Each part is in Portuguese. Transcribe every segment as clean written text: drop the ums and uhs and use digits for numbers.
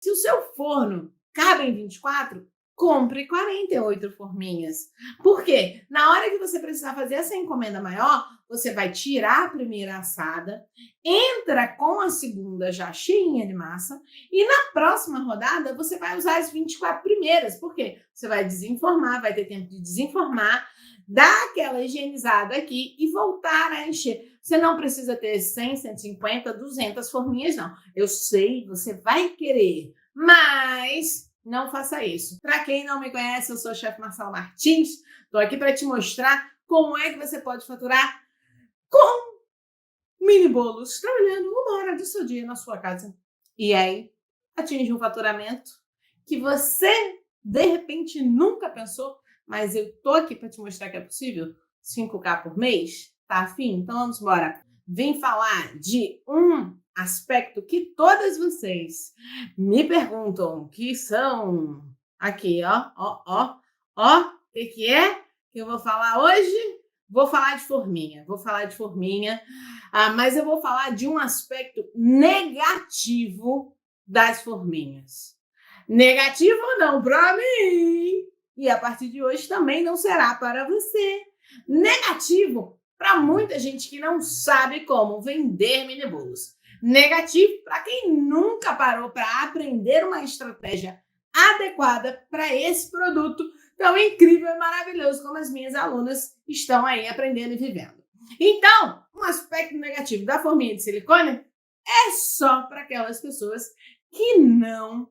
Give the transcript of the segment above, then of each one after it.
Se o seu forno cabe em 24, compre 48 forminhas. Por quê? Na hora que você precisar fazer essa encomenda maior, você vai tirar a primeira assada, entra com a segunda já cheinha de massa e na próxima rodada você vai usar as 24 primeiras. Por quê? Você vai desenformar, vai ter tempo de desenformar, dar aquela higienizada aqui e voltar a encher. Você não precisa ter 100, 150, 200 forminhas, não. Eu sei, você vai querer, mas não faça isso. Para quem não me conhece, eu sou o chefe Marcela Martins. Estou aqui para te mostrar como é que você pode faturar com mini bolos, trabalhando 1 hora do seu dia na sua casa. E aí, atinge um faturamento que você, de repente, nunca pensou, mas eu tô aqui para te mostrar que é possível. 5K por mês? Tá afim? Então vamos embora. Vim falar de um aspecto que todas vocês me perguntam, que são aqui, ó, o que é que eu vou falar hoje? Vou falar de forminha, mas eu vou falar de um aspecto negativo das forminhas. Negativo não para mim, e a partir de hoje também não será para você. Negativo para muita gente que não sabe como vender mini bolos. Negativo para quem nunca parou para aprender uma estratégia adequada para esse produto tão incrível e maravilhoso como as minhas alunas estão aí aprendendo e vivendo. Então, um aspecto negativo da forminha de silicone é só para aquelas pessoas que não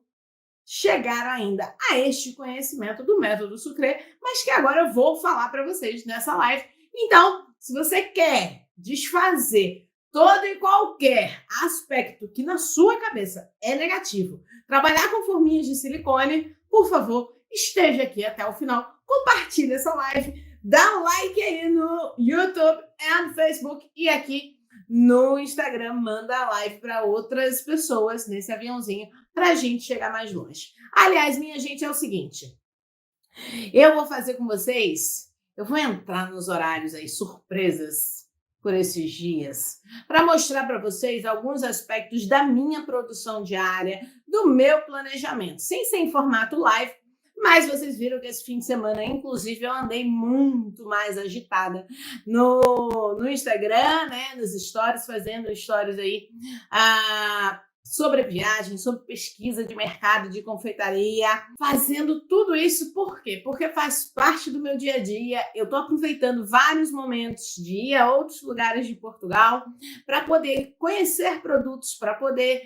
chegaram ainda a este conhecimento do método Sucré, mas que agora eu vou falar para vocês nessa live. Então, se você quer desfazer todo e qualquer aspecto que na sua cabeça é negativo, trabalhar com forminhas de silicone, por favor, esteja aqui até o final, compartilhe essa live, dá um like aí no YouTube e no Facebook e aqui no Instagram, manda a live para outras pessoas nesse aviãozinho para a gente chegar mais longe. Aliás, minha gente, é o seguinte, eu vou fazer com vocês, eu vou entrar nos horários aí, surpresas por esses dias, para mostrar para vocês alguns aspectos da minha produção diária, do meu planejamento, sem ser em formato live, mas vocês viram que esse fim de semana, inclusive, eu andei muito mais agitada no Instagram, né, nos stories, fazendo stories aí sobre viagem, sobre pesquisa de mercado de confeitaria, fazendo tudo isso por quê? Porque faz parte do meu dia a dia, eu estou aproveitando vários momentos de ir a outros lugares de Portugal para poder conhecer produtos, para poder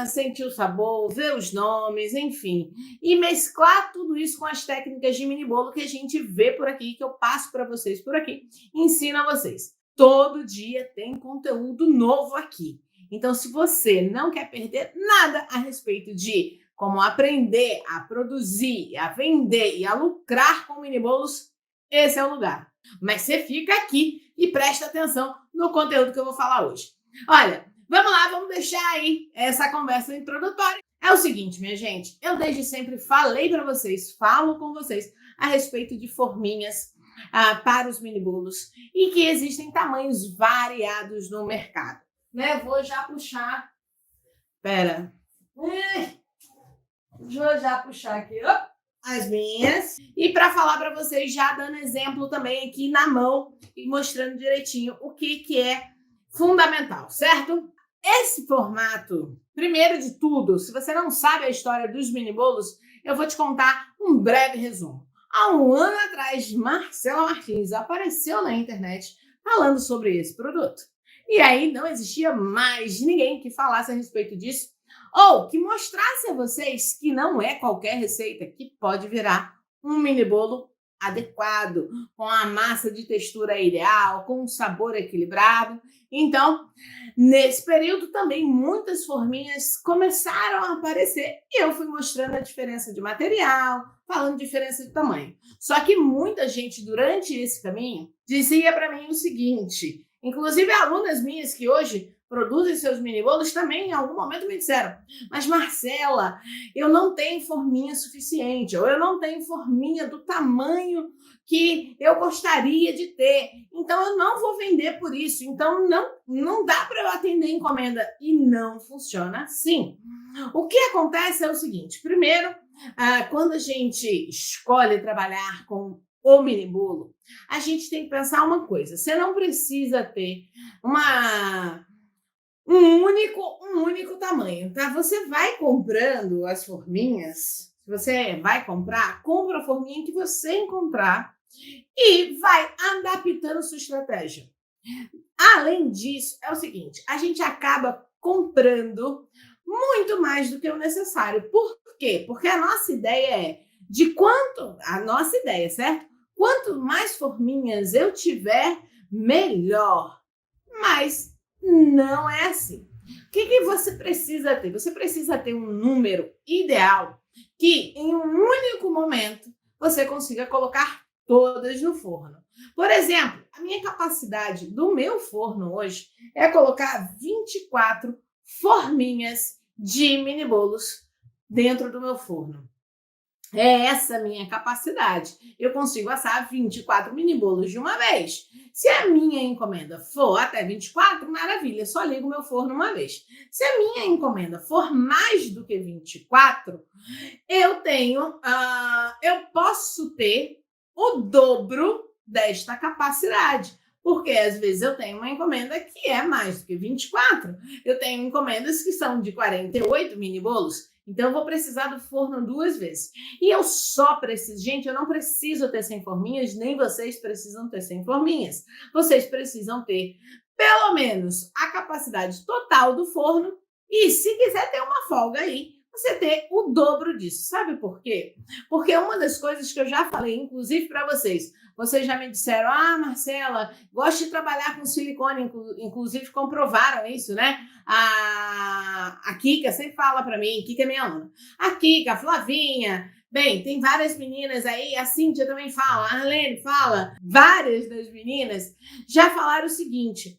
sentir o sabor, ver os nomes, enfim, e mesclar tudo isso com as técnicas de mini bolo que a gente vê por aqui, que eu passo para vocês por aqui, ensino a vocês. Todo dia tem conteúdo novo aqui. Então, se você não quer perder nada a respeito de como aprender a produzir, a vender e a lucrar com mini bolos, esse é o lugar. Mas você fica aqui e presta atenção no conteúdo que eu vou falar hoje. Olha, vamos lá, vamos deixar aí essa conversa introdutória. É o seguinte, minha gente, eu desde sempre falei para vocês, falo com vocês a respeito de forminhas para os mini bolos e que existem tamanhos variados no mercado. Né? Vou já puxar. Vou já puxar aqui as minhas. E para falar para vocês, já dando exemplo também aqui na mão e mostrando direitinho o que é fundamental, certo? Esse formato, primeiro de tudo, se você não sabe a história dos mini bolos, eu vou te contar um breve resumo. Há 1 ano atrás, Marcela Martins apareceu na internet falando sobre esse produto. E aí não existia mais ninguém que falasse a respeito disso ou que mostrasse a vocês que não é qualquer receita que pode virar um mini bolo adequado, com a massa de textura ideal, com um sabor equilibrado. Então, nesse período também muitas forminhas começaram a aparecer e eu fui mostrando a diferença de material, falando diferença de tamanho. Só que muita gente durante esse caminho dizia para mim o seguinte, inclusive alunas minhas que hoje produzem seus mini bolos também em algum momento me disseram: mas Marcela, eu não tenho forminha suficiente, ou eu não tenho forminha do tamanho que eu gostaria de ter, então eu não vou vender por isso, então não dá para eu atender encomenda. E não funciona assim. O que acontece é o seguinte: primeiro, quando a gente escolhe trabalhar com o mini bolo, a gente tem que pensar uma coisa: você não precisa ter um único tamanho, tá? Você vai comprando as forminhas, você vai comprar, compra a forminha que você encontrar e vai adaptando sua estratégia. Além disso, é o seguinte: a gente acaba comprando muito mais do que o necessário. Por quê? Porque a nossa ideia é a nossa ideia, certo? Quanto mais forminhas eu tiver, melhor. Mas não é assim. O que você precisa ter? Você precisa ter um número ideal que, em um único momento, você consiga colocar todas no forno. Por exemplo, a minha capacidade do meu forno hoje é colocar 24 forminhas de mini bolos dentro do meu forno. É essa a minha capacidade. Eu consigo assar 24 mini bolos de uma vez. Se a minha encomenda for até 24, maravilha, só ligo meu forno uma vez. Se a minha encomenda for mais do que 24, eu posso ter o dobro desta capacidade. Porque às vezes eu tenho uma encomenda que é mais do que 24. Eu tenho encomendas que são de 48 mini bolos. Então eu vou precisar do forno 2 vezes. E eu só preciso, gente, eu não preciso ter 100 forminhas, nem vocês precisam ter 100 forminhas. Vocês precisam ter pelo menos a capacidade total do forno e, se quiser ter uma folga aí, você ter o dobro disso. Sabe por quê? Porque uma das coisas que eu já falei, inclusive para vocês já me disseram: Marcela, gosto de trabalhar com silicone, inclusive comprovaram isso, né? A Kika sempre fala para mim, Kika é minha aluna, a Kika, a Flavinha, bem, tem várias meninas aí, a Cíntia também fala, a Arlene fala, várias das meninas já falaram o seguinte: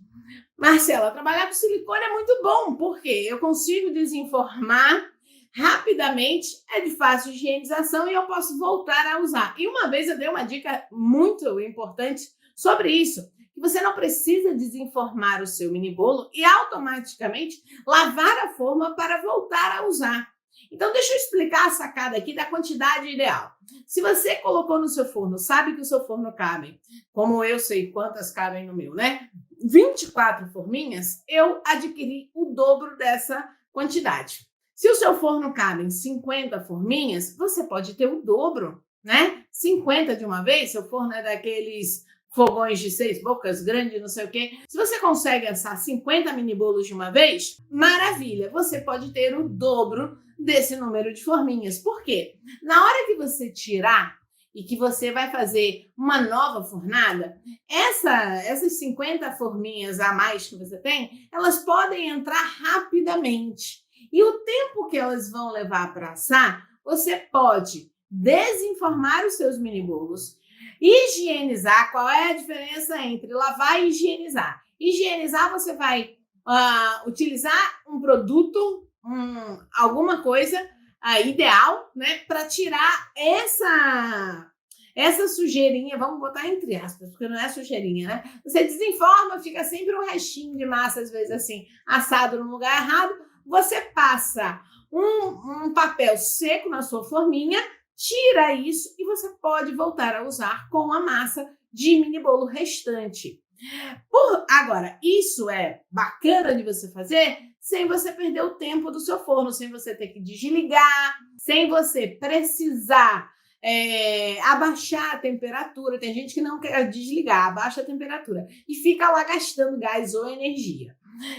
Marcela, trabalhar com silicone é muito bom, porque eu consigo desenformar rapidamente, é de fácil higienização e eu posso voltar a usar. E uma vez eu dei uma dica muito importante sobre isso, que você não precisa desenformar o seu mini bolo e automaticamente lavar a forma para voltar a usar. Então, deixa eu explicar a sacada aqui da quantidade ideal. Se você colocou no seu forno, sabe que o seu forno cabe, como eu sei quantas cabem no meu, né? 24 forminhas, eu adquiri o dobro dessa quantidade. Se o seu forno cabe em 50 forminhas, você pode ter o dobro, né? 50 de uma vez, seu forno é daqueles fogões de 6 bocas, grande, não sei o quê. Se você consegue assar 50 mini bolos de uma vez, maravilha, você pode ter o dobro desse número de forminhas. Por quê? Na hora que você tirar e que você vai fazer uma nova fornada, essas 50 forminhas a mais que você tem, elas podem entrar rapidamente. E o tempo que elas vão levar para assar, você pode desenformar os seus mini bolos, higienizar. Qual é a diferença entre lavar e higienizar? Higienizar, você vai utilizar um produto, alguma coisa ideal, né, para tirar essa sujeirinha, vamos botar entre aspas, porque não é sujeirinha, né? Você desenforma, fica sempre um restinho de massa, às vezes assim, assado no lugar errado. Você passa um papel seco na sua forminha, tira isso e você pode voltar a usar com a massa de mini bolo restante. Agora, isso é bacana de você fazer sem você perder o tempo do seu forno, sem você ter que desligar, sem você precisar abaixar a temperatura. Tem gente que não quer desligar, abaixa a temperatura e fica lá gastando gás ou energia.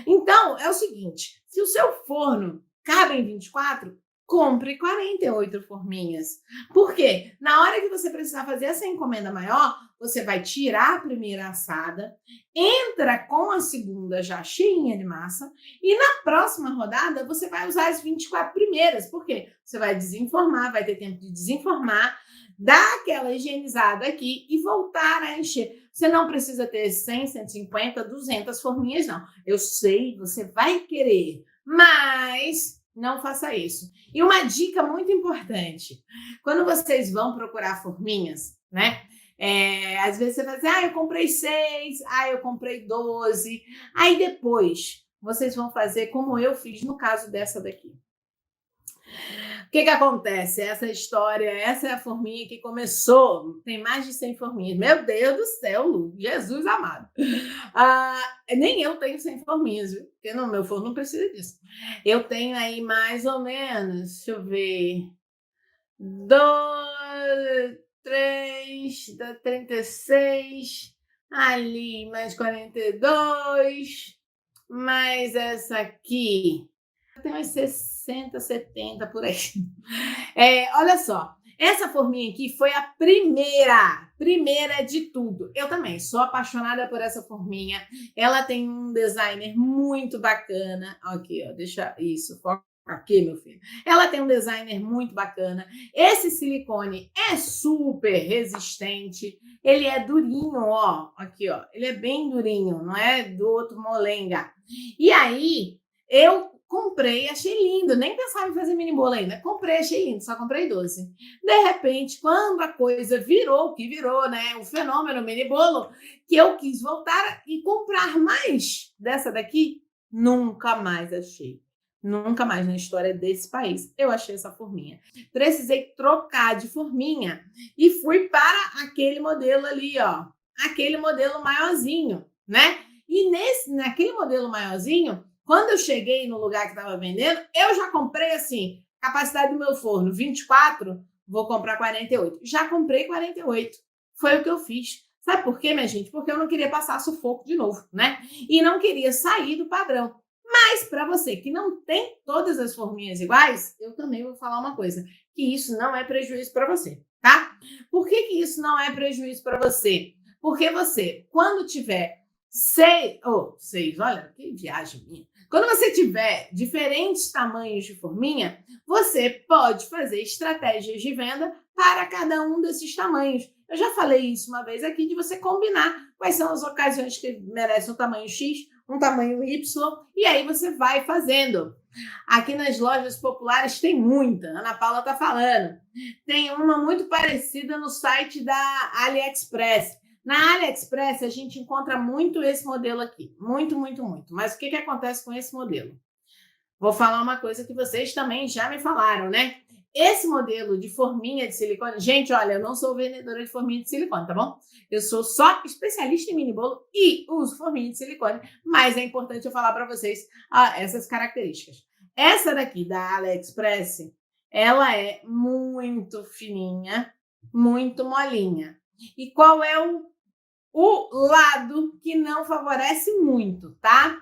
Então, é o seguinte: se o seu forno cabe em 24, compre 48 forminhas. Por quê? Na hora que você precisar fazer essa encomenda maior, você vai tirar a primeira assada, entra com a segunda já cheinha de massa e na próxima rodada você vai usar as 24 primeiras. Por quê? Você vai desenformar, vai ter tempo de desenformar, dar aquela higienizada aqui e voltar a encher. Você não precisa ter 100, 150, 200 forminhas, não. Eu sei, você vai querer, mas não faça isso. E uma dica muito importante: quando vocês vão procurar forminhas, né? Às vezes você vai dizer, eu comprei 6, eu comprei 12. Aí depois vocês vão fazer como eu fiz no caso dessa daqui. O que acontece? Essa história, essa é a forminha que começou, tem mais de 100 forminhas. Meu Deus do céu, Lu, Jesus amado. Nem eu tenho 100 forminhas, viu? Porque no meu forno não precisa disso. Eu tenho aí mais ou menos, deixa eu ver, 2, 3, 36, ali mais 42, mais essa aqui, tem umas 60, 70 por aí. Olha só, essa forminha aqui foi a primeira de tudo. Eu também sou apaixonada por essa forminha. Ela tem um designer muito bacana. Aqui, ó, deixa isso, foca aqui, meu filho. Ela tem um designer muito bacana. Esse silicone é super resistente. Ele é durinho, ó. Aqui, ó. Ele é bem durinho, não é do outro molenga. E aí, eu comprei, achei lindo, nem pensava em fazer mini bolo ainda. Comprei, achei lindo, só comprei 12. De repente, quando a coisa virou o que virou, né? O fenômeno mini bolo, que eu quis voltar e comprar mais dessa daqui, nunca mais achei. Nunca mais na história desse país eu achei essa forminha. Precisei trocar de forminha e fui para aquele modelo ali, ó. Aquele modelo maiorzinho, né? E naquele modelo maiorzinho, quando eu cheguei no lugar que estava vendendo, eu já comprei assim, capacidade do meu forno 24, vou comprar 48. Já comprei 48. Foi o que eu fiz. Sabe por quê, minha gente? Porque eu não queria passar sufoco de novo, né? E não queria sair do padrão. Mas para você que não tem todas as forminhas iguais, eu também vou falar uma coisa, que isso não é prejuízo para você, tá? Por que isso não é prejuízo para você? Porque você, quando tiver 6, olha, que viagem minha. Quando você tiver diferentes tamanhos de forminha, você pode fazer estratégias de venda para cada um desses tamanhos. Eu já falei isso uma vez aqui, de você combinar quais são as ocasiões que merecem um tamanho X, um tamanho Y, e aí você vai fazendo. Aqui nas lojas populares tem muita, a Ana Paula está falando. Tem uma muito parecida no site da AliExpress. Na AliExpress, a gente encontra muito esse modelo aqui. Muito, muito, muito. Mas o que acontece com esse modelo? Vou falar uma coisa que vocês também já me falaram, né? Esse modelo de forminha de silicone... Gente, olha, eu não sou vendedora de forminha de silicone, tá bom? Eu sou só especialista em mini bolo e uso forminha de silicone. Mas é importante eu falar para vocês essas características. Essa daqui, da AliExpress, ela é muito fininha, muito molinha. E qual é o lado que não favorece muito, tá?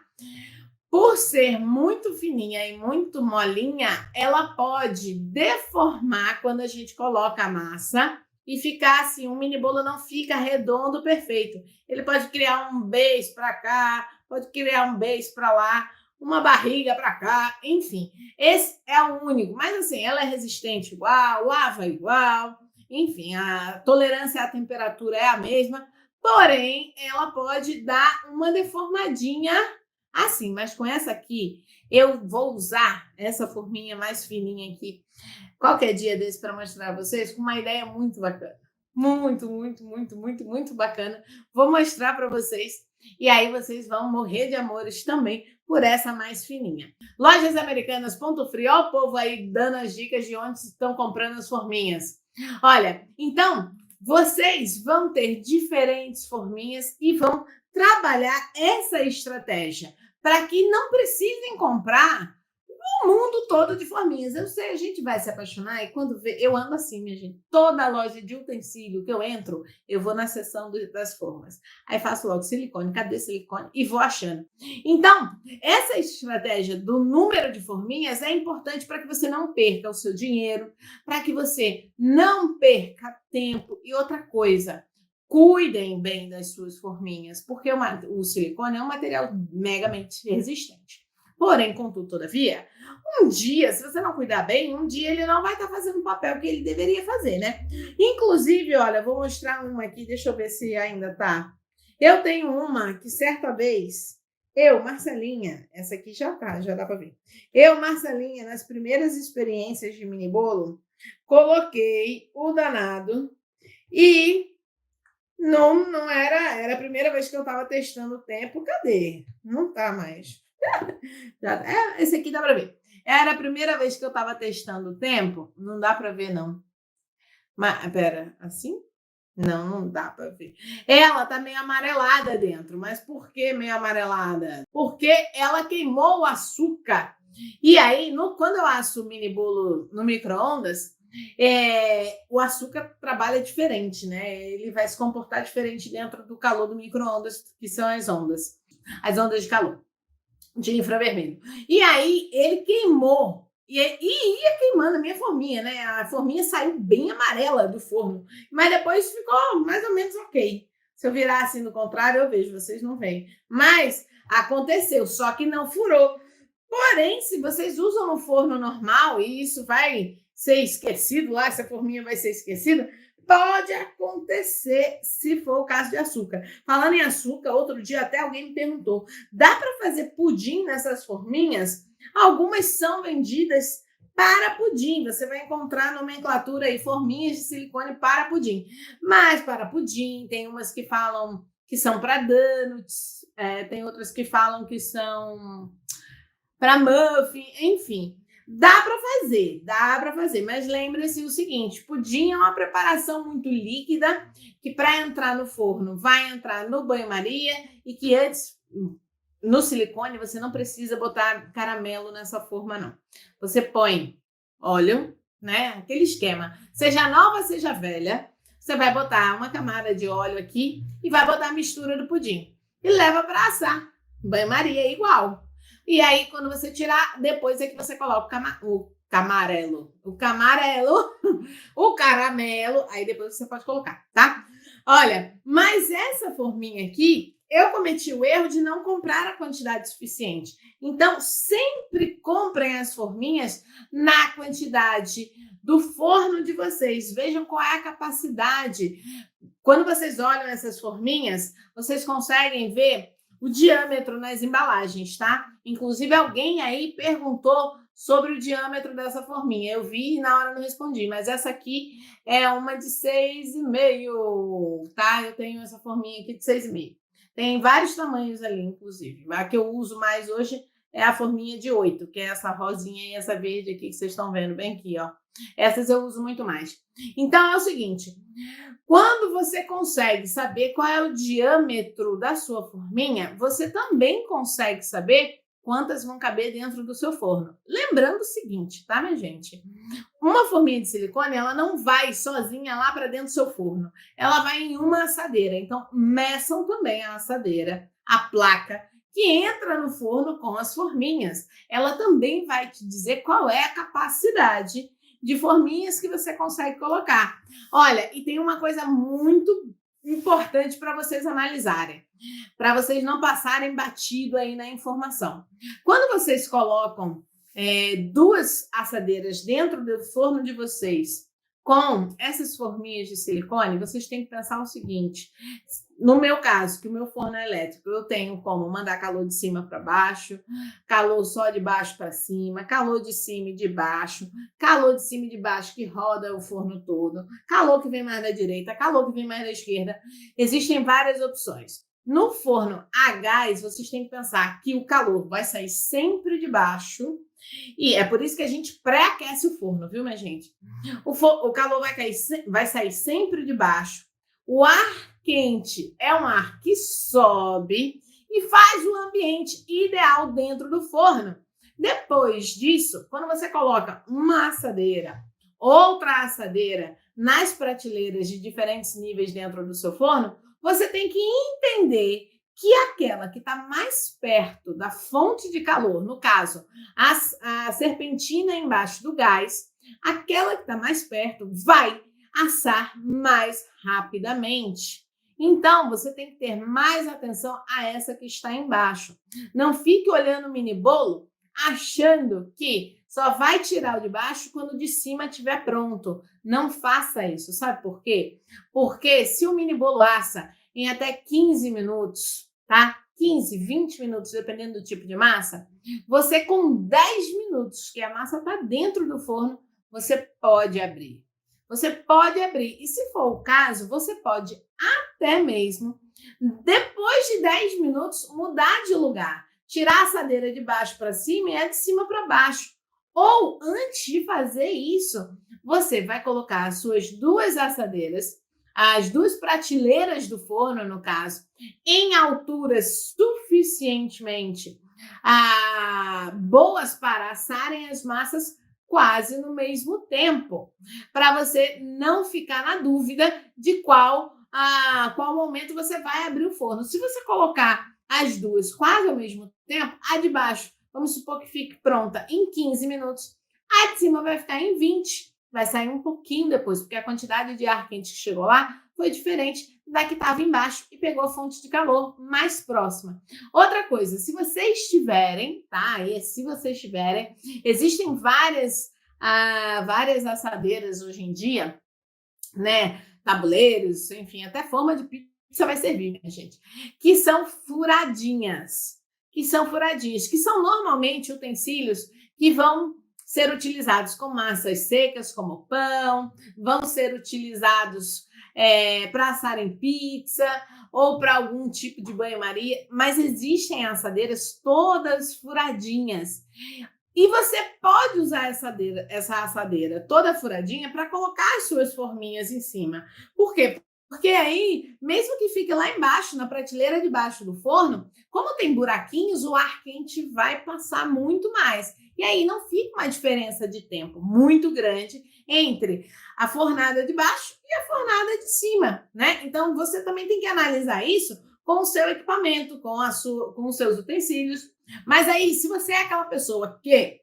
Por ser muito fininha e muito molinha, ela pode deformar quando a gente coloca a massa e ficar assim, um mini bolo não fica redondo perfeito. Ele pode criar um beijo para cá, pode criar um beijo para lá, uma barriga para cá, enfim. Esse é o único, mas assim, ela é resistente igual, lava igual, enfim, a tolerância à temperatura é a mesma, porém, ela pode dar uma deformadinha assim, mas com essa aqui, eu vou usar essa forminha mais fininha aqui qualquer dia desse para mostrar a vocês com uma ideia muito bacana. Muito, muito, muito, muito, muito bacana. Vou mostrar para vocês e aí vocês vão morrer de amores também por essa mais fininha. Lojasamericanas.free, ó o povo aí dando as dicas de onde estão comprando as forminhas. Olha, então, vocês vão ter diferentes forminhas e vão trabalhar essa estratégia para que não precisem comprar um mundo todo de forminhas. Eu sei, a gente vai se apaixonar e quando vê, eu ando assim, minha gente. Toda loja de utensílio que eu entro, eu vou na seção das formas. Aí faço logo silicone, cadê silicone? E vou achando. Então, essa estratégia do número de forminhas é importante para que você não perca o seu dinheiro, para que você não perca tempo. E outra coisa, cuidem bem das suas forminhas, porque o silicone é um material megamente resistente. Porém, contudo, todavia, um dia, se você não cuidar bem, um dia ele não vai estar fazendo o papel que ele deveria fazer, né? Inclusive, olha, vou mostrar uma aqui, deixa eu ver se ainda tá. Eu tenho uma que certa vez, Marcelinha, essa aqui já tá, já dá para ver. Marcelinha, nas primeiras experiências de mini bolo, coloquei o danado e não era a primeira vez que eu estava testando o tempo. Cadê? Não tá mais. Esse aqui dá para ver. Era a primeira vez que eu estava testando o tempo. Não dá para ver, não. Mas, pera, assim? Não dá para ver. Ela tá meio amarelada dentro. Mas por que meio amarelada? Porque ela queimou o açúcar. E aí, quando eu asso o mini bolo no micro-ondas, o açúcar trabalha diferente, né? Ele vai se comportar diferente dentro do calor do micro-ondas, que são as ondas de calor, de infravermelho. E aí, ele queimou. E ia queimando a minha forminha, né? A forminha saiu bem amarela do forno, mas depois ficou mais ou menos ok. Se eu virar assim do contrário, eu vejo, vocês não veem. Mas aconteceu, só que não furou. Porém, se vocês usam no forno normal e isso vai ser esquecido lá, essa forminha vai ser esquecida, pode acontecer se for o caso de açúcar. Falando em açúcar, outro dia até alguém me perguntou, dá para fazer pudim nessas forminhas? Algumas são vendidas para pudim. Você vai encontrar nomenclatura aí, forminhas de silicone para pudim. Mas para pudim, tem umas que falam que são para donuts, tem outras que falam que são para muffin, enfim. Dá para fazer, mas lembre-se o seguinte, pudim é uma preparação muito líquida, que para entrar no forno vai entrar no banho-maria e que antes, no silicone, você não precisa botar caramelo nessa forma, não. Você põe óleo, né? Aquele esquema, seja nova, seja velha, você vai botar uma camada de óleo aqui e vai botar a mistura do pudim. E leva para assar. Banho-maria é igual. E aí, quando você tirar, depois é que você coloca o camarelo, o caramelo, aí depois você pode colocar, tá? Olha, mas essa forminha aqui, eu cometi o erro de não comprar a quantidade suficiente. Então, sempre comprem as forminhas na quantidade do forno de vocês. Vejam qual é a capacidade. Quando vocês olham essas forminhas, vocês conseguem ver o diâmetro nas embalagens, tá? Inclusive, alguém aí perguntou sobre o diâmetro dessa forminha. Eu vi e na hora não respondi, mas essa aqui é uma de 6,5, tá? Eu tenho essa forminha aqui de 6,5. Tem vários tamanhos ali, inclusive. A que eu uso mais hoje é a forminha de 8, que é essa rosinha e essa verde aqui que vocês estão vendo bem aqui, ó. Essas eu uso muito mais. Então, é o seguinte, quando você consegue saber qual é o diâmetro da sua forminha, você também consegue saber quantas vão caber dentro do seu forno. Lembrando o seguinte, tá, minha gente? Uma forminha de silicone, ela não vai sozinha lá para dentro do seu forno. Ela vai em uma assadeira. Então, meçam também a assadeira, a placa, que entra no forno com as forminhas. Ela também vai te dizer qual é a capacidade de forminhas que você consegue colocar. Olha, e tem uma coisa muito importante para vocês analisarem, para vocês não passarem batido aí na informação. Quando vocês colocam duas assadeiras dentro do forno de vocês com essas forminhas de silicone, vocês têm que pensar o seguinte, no meu caso, que o meu forno é elétrico, eu tenho como mandar calor de cima para baixo, calor só de baixo para cima, calor de cima e de baixo, calor de cima e de baixo que roda o forno todo, calor que vem mais da direita, calor que vem mais da esquerda. Existem várias opções. No forno a gás, vocês têm que pensar que o calor vai sair sempre de baixo e é por isso que a gente pré-aquece o forno, viu, minha gente? O calor vai sair sempre de baixo. O ar quente é um ar que sobe e faz o ambiente ideal dentro do forno. Depois disso, quando você coloca uma assadeira, outra assadeira nas prateleiras de diferentes níveis dentro do seu forno, você tem que entender que aquela que está mais perto da fonte de calor, no caso, a serpentina embaixo do gás, aquela que está mais perto vai assar mais rapidamente. Então, você tem que ter mais atenção a essa que está embaixo. Não fique olhando o mini bolo achando que só vai tirar o de baixo quando o de cima estiver pronto. Não faça isso. Sabe por quê? Porque se o mini bolo assa em até 15 minutos, tá? 15, 20 minutos, dependendo do tipo de massa, você com 10 minutos que a massa está dentro do forno, você pode abrir. Você pode abrir. E se for o caso, você pode até mesmo, depois de 10 minutos, mudar de lugar. Tirar a assadeira de baixo para cima e a de cima para baixo. Ou, antes de fazer isso, você vai colocar as suas duas assadeiras, as duas prateleiras do forno, no caso, em alturas suficientemente boas para assarem as massas quase no mesmo tempo, para você não ficar na dúvida de qual momento você vai abrir o forno. Se você colocar as duas quase ao mesmo tempo, a de baixo, vamos supor que fique pronta em 15 minutos, a de cima vai ficar em 20, vai sair um pouquinho depois, porque a quantidade de ar quente que chegou lá foi diferente da que estava embaixo e pegou a fonte de calor mais próxima. Outra coisa, se vocês tiverem, tá? E se vocês tiverem, existem várias assadeiras hoje em dia, né? Tabuleiros, enfim, até forma de pizza vai servir, minha gente, que são furadinhas, que são normalmente utensílios que vão ser utilizados com massas secas, como pão, vão ser utilizados para assarem pizza ou para algum tipo de banho-maria, mas existem assadeiras todas furadinhas. E você pode usar essa assadeira toda furadinha para colocar as suas forminhas em cima. Por quê? Porque aí, mesmo que fique lá embaixo, na prateleira de baixo do forno, como tem buraquinhos, o ar quente vai passar muito mais. E aí não fica uma diferença de tempo muito grande entre a fornada de baixo e a fornada de cima, né? Então, você também tem que analisar isso com o seu equipamento, com os seus utensílios. Mas aí, se você é aquela pessoa que,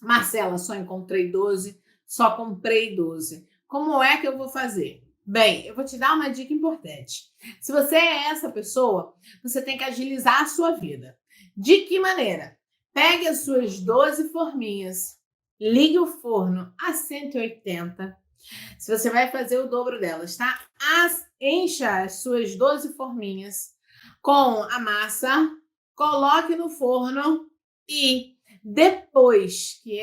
Marcela, só encontrei 12, só comprei 12, como é que eu vou fazer? Bem, eu vou te dar uma dica importante. Se você é essa pessoa, você tem que agilizar a sua vida. De que maneira? Pegue as suas 12 forminhas, ligue o forno a 180. Se você vai fazer o dobro delas, tá? Encha as suas 12 forminhas com a massa, coloque no forno e depois que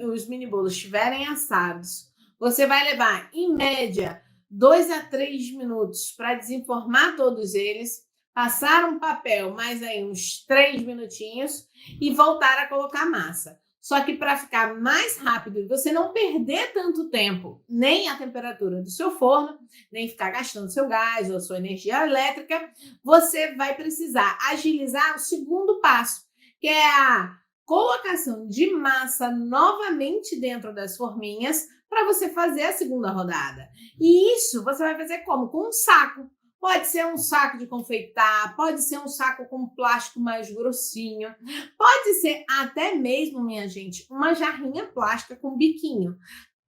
os mini bolos estiverem assados, você vai levar, em média, 2 a 3 minutos para desenformar todos eles, passar um papel mais aí uns 3 minutinhos e voltar a colocar massa. Só que para ficar mais rápido e você não perder tanto tempo, nem a temperatura do seu forno, nem ficar gastando seu gás ou sua energia elétrica, você vai precisar agilizar o segundo passo, que é a colocação de massa novamente dentro das forminhas para você fazer a segunda rodada. E isso você vai fazer como? Com um saco. Pode ser um saco de confeitar, pode ser um saco com plástico mais grossinho, pode ser até mesmo, minha gente, uma jarrinha plástica com biquinho.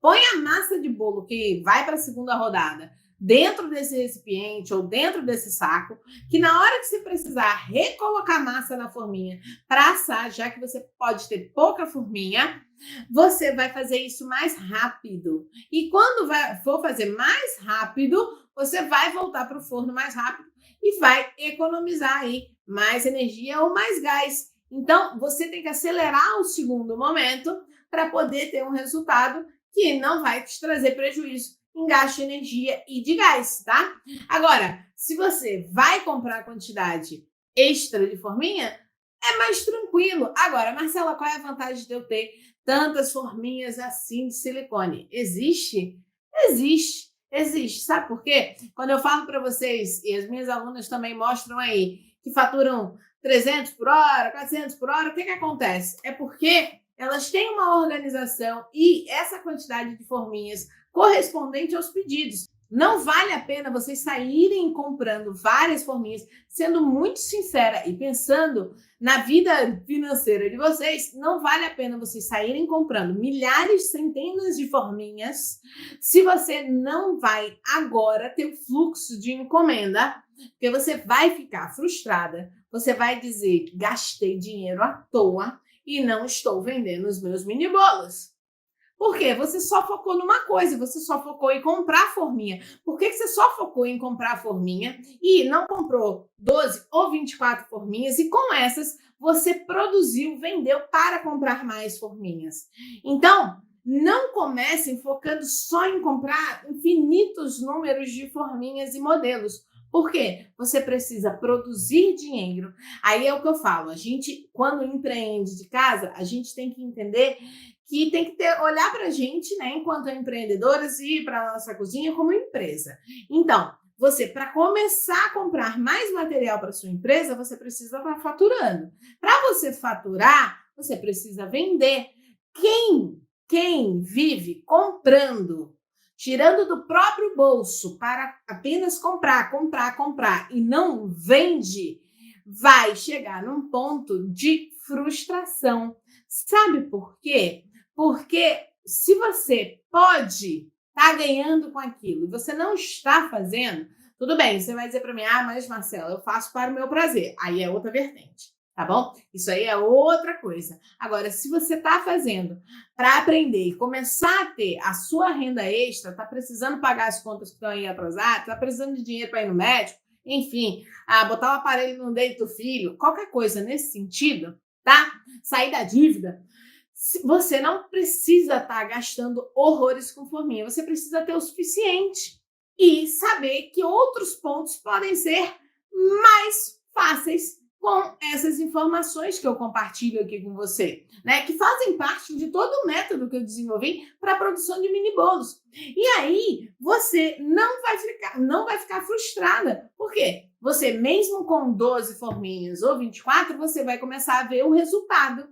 Põe a massa de bolo que vai para a segunda rodada dentro desse recipiente ou dentro desse saco, que na hora que você precisar recolocar massa na forminha para assar, já que você pode ter pouca forminha, você vai fazer isso mais rápido. E quando for fazer mais rápido, você vai voltar para o forno mais rápido e vai economizar aí mais energia ou mais gás. Então, você tem que acelerar o segundo momento para poder ter um resultado que não vai te trazer prejuízo em gasto de energia e de gás, tá? Agora, se você vai comprar quantidade extra de forminha, é mais tranquilo. Agora, Marcela, qual é a vantagem de eu ter tantas forminhas assim de silicone? Existe? Existe. Existe. Sabe por quê? Quando eu falo para vocês, e as minhas alunas também mostram aí, que faturam 300 por hora, 400 por hora, o que acontece? É porque elas têm uma organização e essa quantidade de forminhas correspondente aos pedidos. Não vale a pena vocês saírem comprando várias forminhas, sendo muito sincera e pensando na vida financeira de vocês, não vale a pena vocês saírem comprando milhares, centenas de forminhas se você não vai agora ter o fluxo de encomenda, porque você vai ficar frustrada, você vai dizer, gastei dinheiro à toa e não estou vendendo os meus mini bolos. Por quê? Você só focou numa coisa, você só focou em comprar forminha. Por que você só focou em comprar forminha e não comprou 12 ou 24 forminhas e com essas você produziu, vendeu para comprar mais forminhas? Então, não comecem focando só em comprar infinitos números de forminhas e modelos. Por quê? Você precisa produzir dinheiro. Aí é o que eu falo, a gente, quando empreende de casa, a gente tem que entender que tem que olhar para a gente, né, enquanto empreendedoras e para a nossa cozinha como empresa. Então, você, para começar a comprar mais material para sua empresa, você precisa estar faturando. Para você faturar, você precisa vender. Quem vive comprando, tirando do próprio bolso para apenas comprar e não vende, vai chegar num ponto de frustração. Sabe por quê? Porque se você pode estar ganhando com aquilo e você não está fazendo, tudo bem, você vai dizer para mim, mas Marcela, eu faço para o meu prazer. Aí é outra vertente, tá bom? Isso aí é outra coisa. Agora, se você está fazendo para aprender e começar a ter a sua renda extra, está precisando pagar as contas que estão aí atrasadas, está precisando de dinheiro para ir no médico, enfim, botar o aparelho no dedo do filho, qualquer coisa nesse sentido, tá? Sair da dívida, você não precisa estar gastando horrores com forminha, você precisa ter o suficiente e saber que outros pontos podem ser mais fáceis com essas informações que eu compartilho aqui com você, né? Que fazem parte de todo o método que eu desenvolvi para a produção de mini bolos. E aí você não vai ficar frustrada. Por quê? Você, mesmo com 12 forminhas ou 24, você vai começar a ver o resultado.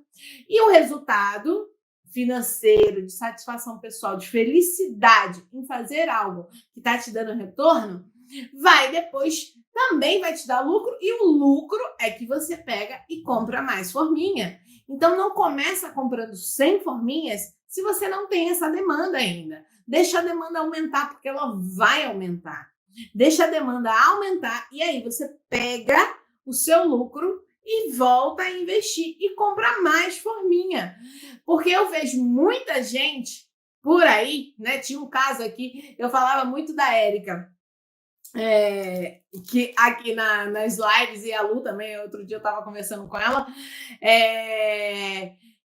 E o resultado financeiro, de satisfação pessoal, de felicidade em fazer algo que está te dando retorno, também vai te dar lucro, e o lucro é que você pega e compra mais forminha. Então, não começa comprando 100 forminhas se você não tem essa demanda ainda. Deixa a demanda aumentar, porque ela vai aumentar. Deixa a demanda aumentar e aí você pega o seu lucro e volta a investir e compra mais forminha. Porque eu vejo muita gente por aí, né? Tinha um caso aqui, eu falava muito da Érica, que aqui nas lives, e a Lu também, outro dia eu estava conversando com ela,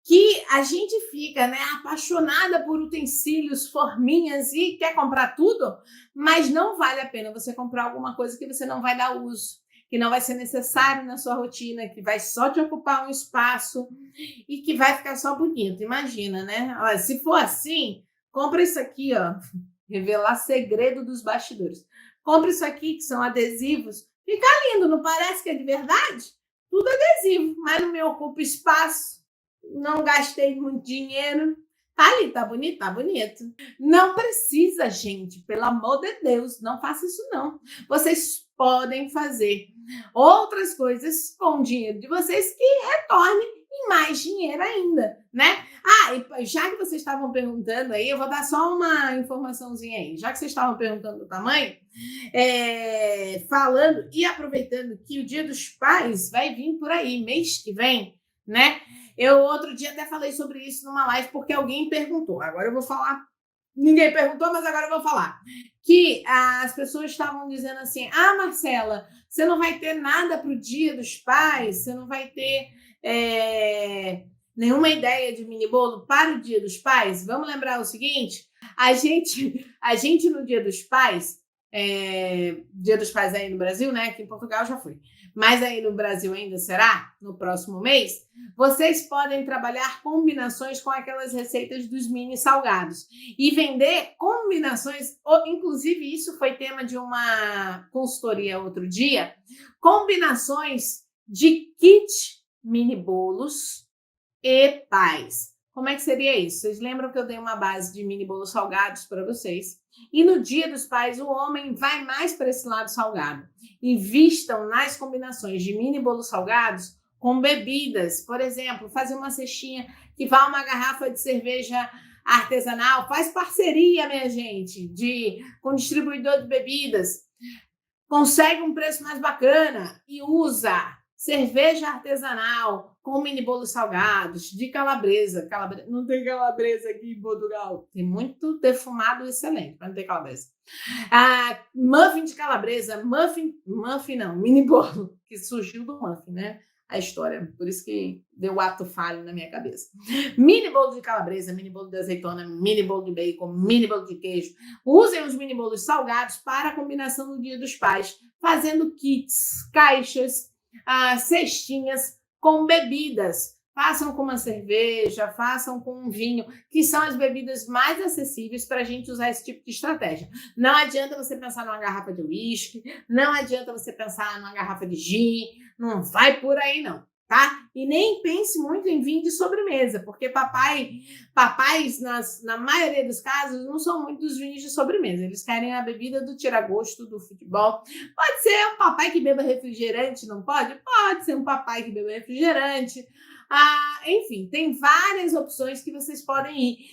que a gente fica, né, apaixonada por utensílios, forminhas e quer comprar tudo, mas não vale a pena você comprar alguma coisa que você não vai dar uso, que não vai ser necessário na sua rotina, que vai só te ocupar um espaço e que vai ficar só bonito. Imagina, né? Olha, se for assim, compra isso aqui, ó, revelar segredo dos bastidores. Compre isso aqui, que são adesivos. Fica lindo, não parece que é de verdade? Tudo adesivo, mas não me ocupa espaço. Não gastei muito dinheiro. Tá ali, tá bonito? Tá bonito. Não precisa, gente, pelo amor de Deus, não faça isso não. Vocês podem fazer outras coisas com o dinheiro de vocês que retornem em mais dinheiro ainda, né? E já que vocês estavam perguntando aí, eu vou dar só uma informaçãozinha aí. Já que vocês estavam perguntando o tamanho, falando e aproveitando que o Dia dos Pais vai vir por aí, mês que vem, né? Eu outro dia até falei sobre isso numa live porque alguém perguntou. Agora eu vou falar. Ninguém perguntou, mas agora eu vou falar. Que as pessoas estavam dizendo assim, Marcela, você não vai ter nada para o Dia dos Pais? Você não vai ter nenhuma ideia de mini bolo para o Dia dos Pais? Vamos lembrar o seguinte, a gente no Dia dos Pais, Dia dos Pais aí no Brasil, né? Aqui em Portugal já foi. Mas aí no Brasil ainda será, no próximo mês, vocês podem trabalhar combinações com aquelas receitas dos mini salgados e vender combinações, inclusive isso foi tema de uma consultoria outro dia, combinações de kit mini bolos e pais. Como é que seria isso? Vocês lembram que eu dei uma base de mini bolos salgados para vocês? E no Dia dos Pais, o homem vai mais para esse lado salgado. Invistam nas combinações de mini bolos salgados com bebidas. Por exemplo, fazer uma cestinha que vá uma garrafa de cerveja artesanal. Faz parceria, minha gente, com distribuidor de bebidas. Consegue um preço mais bacana e usa cerveja artesanal com mini bolos salgados de calabresa. Não tem calabresa aqui em Portugal. Tem muito defumado excelente, mas não tem calabresa. Muffin de calabresa, muffin não, mini bolo, que surgiu do muffin, né? A história, por isso que deu ato falho na minha cabeça. Mini bolo de calabresa, mini bolo de azeitona, mini bolo de bacon, mini bolo de queijo. Usem os mini bolos salgados para a combinação no Dia dos Pais, fazendo kits, caixas, cestinhas com bebidas. Façam com uma cerveja, façam com um vinho, que são as bebidas mais acessíveis para a gente usar esse tipo de estratégia. Não adianta você pensar numa garrafa de uísque, não adianta você pensar numa garrafa de gin, não vai por aí não, tá? E nem pense muito em vinho de sobremesa, porque papais, na maioria dos casos, não são muito dos vinhos de sobremesa. Eles querem a bebida do tira-gosto do futebol. Pode ser um papai que beba refrigerante, não pode? Pode ser um papai que beba refrigerante. Enfim, tem várias opções que vocês podem ir.